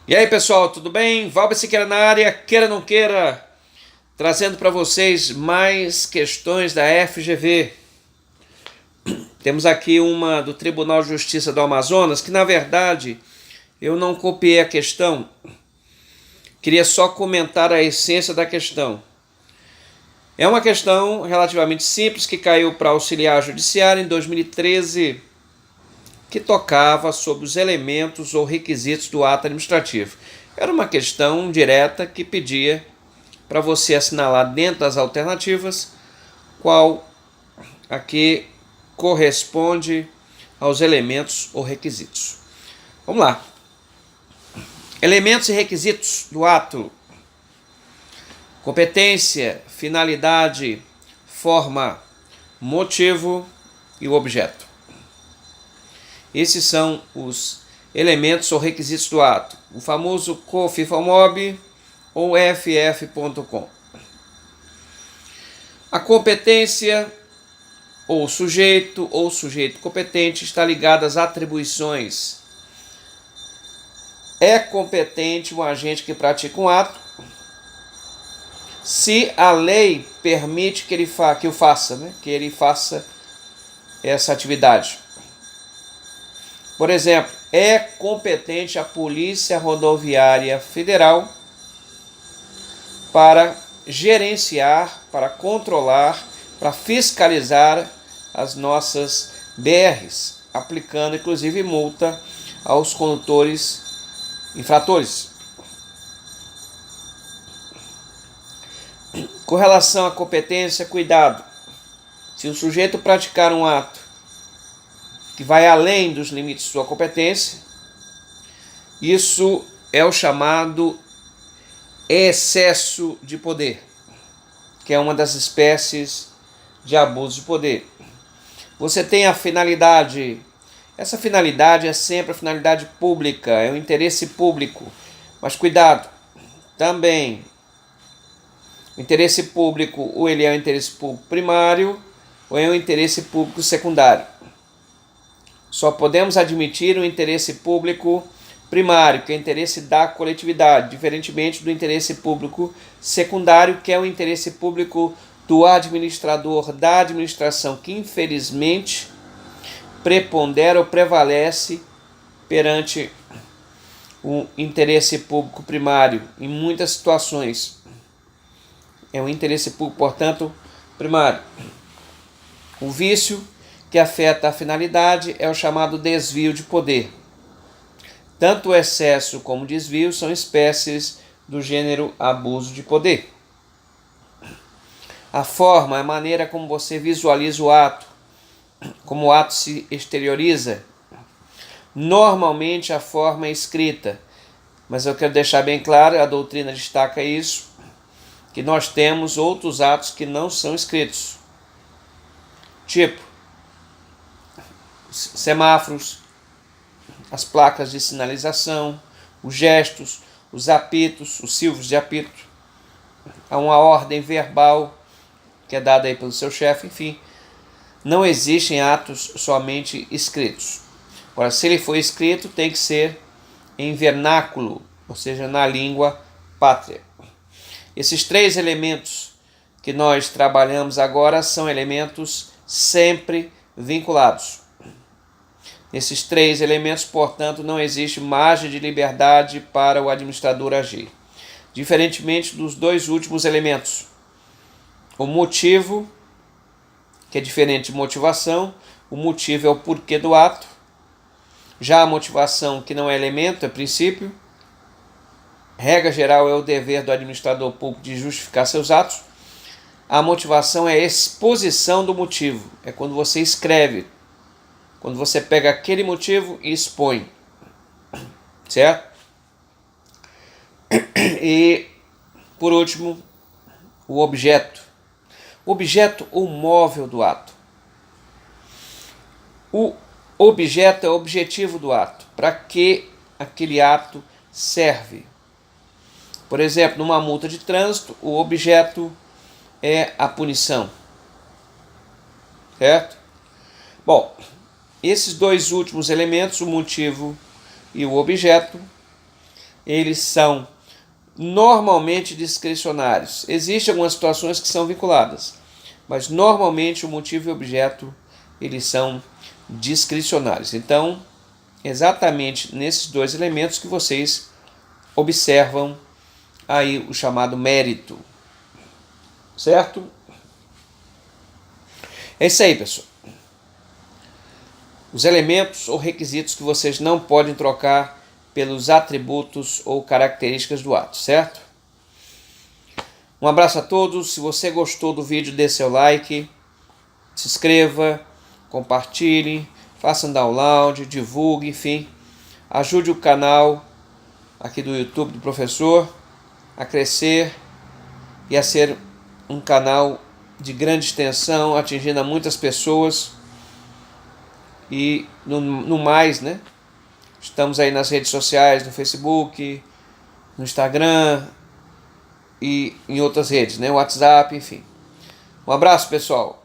E aí pessoal, tudo bem? Valber Siqueira na área, queira ou não queira, trazendo para vocês mais questões da FGV. Temos aqui uma do Tribunal de Justiça do Amazonas, que na verdade eu não copiei a questão, queria só comentar a essência da questão. É uma questão relativamente simples que caiu para auxiliar judiciário em 2013, que tocava sobre os elementos ou requisitos do ato administrativo. Era uma questão direta que pedia para você assinalar dentro das alternativas qual aqui corresponde aos elementos ou requisitos. Vamos lá. Elementos e requisitos do ato: competência, finalidade, forma, motivo e o objeto. Esses são os elementos ou requisitos do ato, o famoso COFIFAMOB ou FF.com. A competência ou sujeito competente está ligada às atribuições. É competente um agente que pratica um ato se a lei permite que ele faça essa atividade. Por exemplo, é competente a Polícia Rodoviária Federal para gerenciar, para controlar, para fiscalizar as nossas BRs, aplicando inclusive multa aos condutores infratores. Com relação à competência, cuidado. Se o sujeito praticar um ato que vai além dos limites de sua competência, isso é o chamado excesso de poder, que é uma das espécies de abuso de poder. Você tem a finalidade. Essa finalidade é sempre a finalidade pública, é o interesse público. Mas cuidado, também o interesse público, ou ele é o interesse público primário, ou é o interesse público secundário. Só podemos admitir o interesse público primário, que é o interesse da coletividade, diferentemente do interesse público secundário, que é o interesse público do administrador, da administração, que infelizmente prepondera ou prevalece perante o interesse público primário em muitas situações. É um interesse público, portanto, primário. O vício que afeta a finalidade é o chamado desvio de poder. Tanto o excesso como o desvio são espécies do gênero abuso de poder. A forma é a maneira como você visualiza o ato, como o ato se exterioriza. Normalmente a forma é escrita, mas eu quero deixar bem claro, a doutrina destaca isso, que nós temos outros atos que não são escritos. Tipo, semáforos, as placas de sinalização, os gestos, os apitos, os silvos de apito, há uma ordem verbal que é dada aí pelo seu chefe, enfim. Não existem atos somente escritos. Agora, se ele for escrito, tem que ser em vernáculo, ou seja, na língua pátria. Esses três elementos que nós trabalhamos agora são elementos sempre vinculados. Nesses três elementos, portanto, não existe margem de liberdade para o administrador agir. Diferentemente dos dois últimos elementos. O motivo, que é diferente de motivação, o motivo é o porquê do ato. Já a motivação, que não é elemento, é princípio. Regra geral, é o dever do administrador público de justificar seus atos. A motivação é a exposição do motivo. É quando você escreve, quando você pega aquele motivo e expõe. Certo? E, por último, o objeto. O objeto ou móvel do ato. O objeto é o objetivo do ato. Para que aquele ato serve? Por exemplo, numa multa de trânsito, o objeto é a punição. Certo? Bom, esses dois últimos elementos, o motivo e o objeto, eles são normalmente discricionários. Existem algumas situações que são vinculadas, mas normalmente o motivo e o objeto eles são discricionários. Então, exatamente nesses dois elementos que vocês observam aí o chamado mérito, certo? É isso aí, pessoal. Os elementos ou requisitos que vocês não podem trocar pelos atributos ou características do ato, certo? Um abraço a todos. Se você gostou do vídeo, dê seu like, se inscreva, compartilhe, faça um download, divulgue, enfim. Ajude o canal aqui do YouTube do professor a crescer e a ser um canal de grande extensão, atingindo a muitas pessoas. E no mais, né? Estamos aí nas redes sociais, no Facebook, no Instagram e em outras redes, né? WhatsApp, enfim. Um abraço, pessoal.